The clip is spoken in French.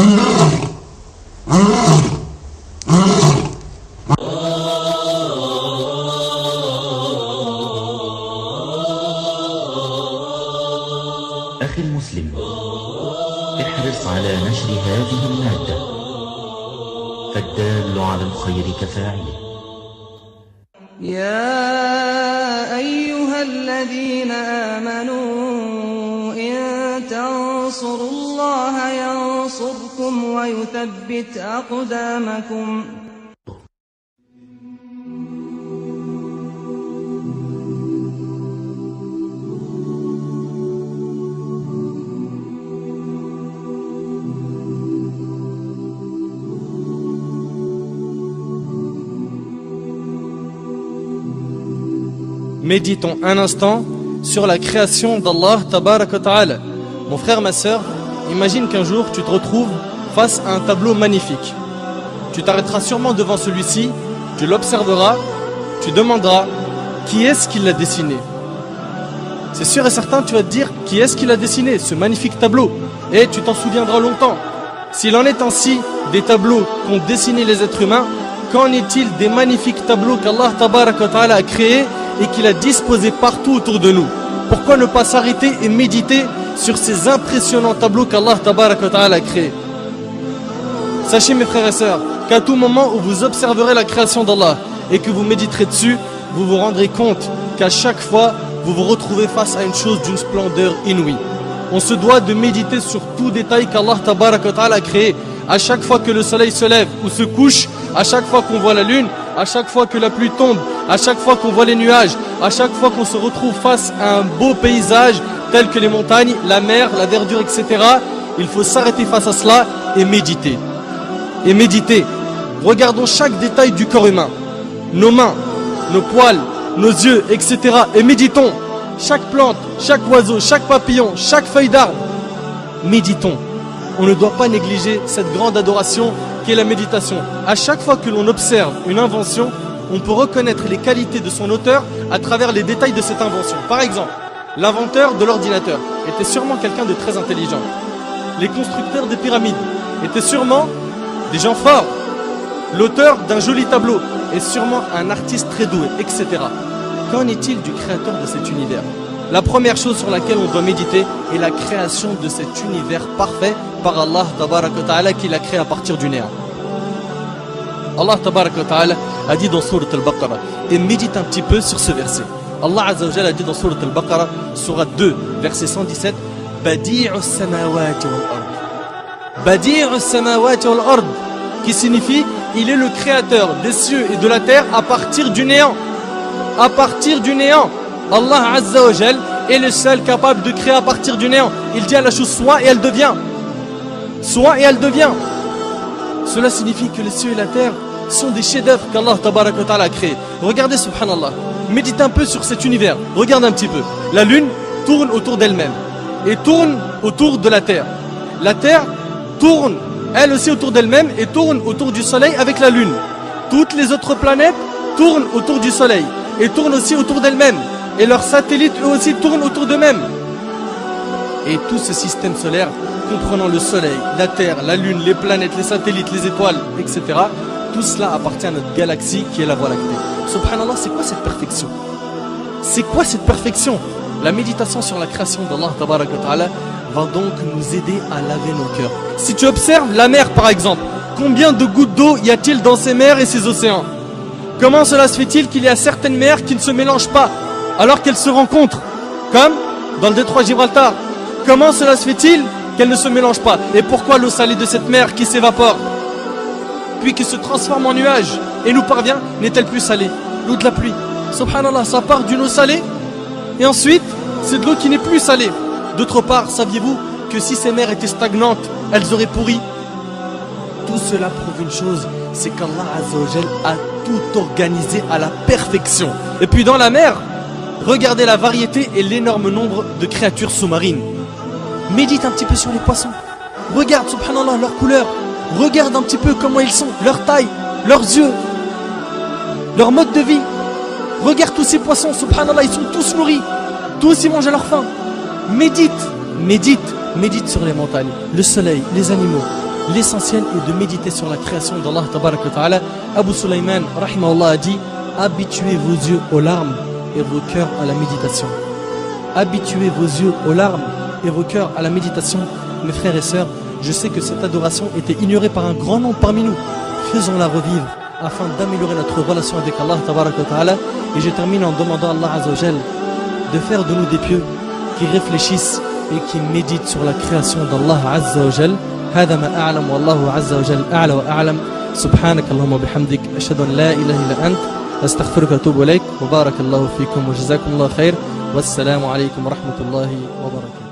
أخي المسلم، احرص على نشر هذه المادة، فالدال على الخير كفاعله. يا أيها الذين آمنوا إن تنصروا الله ينصركم ويثبت أقدامكم. Méditons un instant sur la création d'Allah Tabarak wa Ta'ala. Mon frère, ma sœur, imagine qu'un jour tu te retrouves face à un tableau magnifique. Tu t'arrêteras sûrement devant celui-ci, tu l'observeras, tu demanderas qui est-ce qui l'a dessiné. C'est sûr et certain, tu vas te dire qui est-ce qui l'a dessiné, ce magnifique tableau. Et tu t'en souviendras longtemps. S'il en est ainsi des tableaux qu'ont dessiné les êtres humains, qu'en est-il des magnifiques tableaux qu'Allah Tabarak wa Ta'ala a créés et qu'il a disposé partout autour de nous? Pourquoi ne pas s'arrêter et méditer sur ces impressionnants tableaux qu'Allah Tabarak wa Ta'ala a créés? Sachez mes frères et sœurs qu'à tout moment où vous observerez la création d'Allah et que vous méditerez dessus, vous vous rendrez compte qu'à chaque fois vous vous retrouvez face à une chose d'une splendeur inouïe. On se doit de méditer sur tout détail qu'Allah Tabarak wa Ta'ala a créé. À chaque fois que le soleil se lève ou se couche, à chaque fois qu'on voit la lune, à chaque fois que la pluie tombe, à chaque fois qu'on voit les nuages, à chaque fois qu'on se retrouve face à un beau paysage tel que les montagnes, la mer, la verdure, etc. Il faut s'arrêter face à cela et méditer. Et méditer. Regardons chaque détail du corps humain. Nos mains, nos poils, nos yeux, etc. Et méditons. Chaque plante, chaque oiseau, chaque papillon, chaque feuille d'arbre. Méditons. On ne doit pas négliger cette grande adoration qui est la méditation. À chaque fois que l'on observe une invention, on peut reconnaître les qualités de son auteur à travers les détails de cette invention. Par exemple, l'inventeur de l'ordinateur était sûrement quelqu'un de très intelligent. Les constructeurs des pyramides étaient sûrement des gens forts. L'auteur d'un joli tableau est sûrement un artiste très doué, etc. Qu'en est-il du créateur de cet univers? La première chose sur laquelle on doit méditer est la création de cet univers parfait par Allah Tabarak wa Ta'ala qu'il a créé à partir du néant. Allah Tabarak wa Ta'ala a dit dans Sourate Al-Baqarah, et médite un petit peu sur ce verset. Allah Azza wa Jalla a dit dans Sourate Al-Baqarah, Sourate 2, verset 117, Badi'us samawati wal-ard. Badi'us samawati wal-ard, qui signifie il est le créateur des cieux et de la terre à partir du néant. À partir du néant. Allah Azza wa Jal est le seul capable de créer à partir du néant. Il dit à la chose soit et elle devient. Soit et elle devient. Cela signifie que les cieux et la terre sont des chefs-d'œuvre qu'Allah Tabarak wa Ta'ala a créés. Regardez subhanallah. Médite un peu sur cet univers. Regarde un petit peu. La lune tourne autour d'elle-même et tourne autour de la terre. La terre tourne elle aussi autour d'elle-même et tourne autour du soleil avec la lune. Toutes les autres planètes tournent autour du soleil et tournent aussi autour d'elles-mêmes. Et leurs satellites eux aussi tournent autour d'eux-mêmes. Et tout ce système solaire, comprenant le soleil, la terre, la lune, les planètes, les satellites, les étoiles, etc. Tout cela appartient à notre galaxie qui est la Voie lactée. Subhanallah, c'est quoi cette perfection? C'est quoi cette perfection? La méditation sur la création d'Allah Tabarak wa Ta'ala va donc nous aider à laver nos cœurs. Si tu observes la mer par exemple, combien de gouttes d'eau y a-t-il dans ces mers et ces océans? Comment cela se fait-il qu'il y a certaines mers qui ne se mélangent pas alors qu'elles se rencontrent? Comme dans le détroit Gibraltar. Comment cela se fait-il qu'elles ne se mélangent pas? Et pourquoi l'eau salée de cette mer qui s'évapore puis qui se transforme en nuage et nous parvient n'est-elle plus salée? L'eau de la pluie. Subhanallah, ça part d'une eau salée et ensuite c'est de l'eau qui n'est plus salée. D'autre part, saviez-vous que si ces mers étaient stagnantes, elles auraient pourri? Tout cela prouve une chose, c'est qu'Allah Azza wa Jal a tout organisé à la perfection. Et puis dans la mer, regardez la variété et l'énorme nombre de créatures sous-marines. Médite un petit peu sur les poissons. Regarde, subhanallah, leur couleur. Regarde un petit peu comment ils sont, leur taille, leurs yeux, leur mode de vie. Regarde tous ces poissons, subhanallah, ils sont tous nourris. Tous ils mangent à leur faim. Médite, médite, médite sur les montagnes, le soleil, les animaux, l'essentiel est de méditer sur la création d'Allah Tabarak wa Ta'ala. Abu Sulaiman rahimahullah a dit: habituez vos yeux aux larmes et vos cœurs à la méditation. Habituez vos yeux aux larmes et vos cœurs à la méditation. Mes frères et sœurs, je sais que cette adoration était ignorée par un grand nombre parmi nous. Faisons-la revivre afin d'améliorer notre relation avec Allah Tabarak wa Ta'ala. Et je termine en demandant à Allah Azza wa Jal de faire de nous des pieux qui réfléchissent et qui méditent sur la création d'Allah Azza wa Jal. هذا ما أعلم والله عز وجل أعلى وأعلم. سبحانك اللهم وبحمدك أشهد أن لا إله إلا أنت أستغفرك وأتوب إليك وبارك الله فيكم وجزاكم الله خير والسلام عليكم ورحمة الله وبركاته.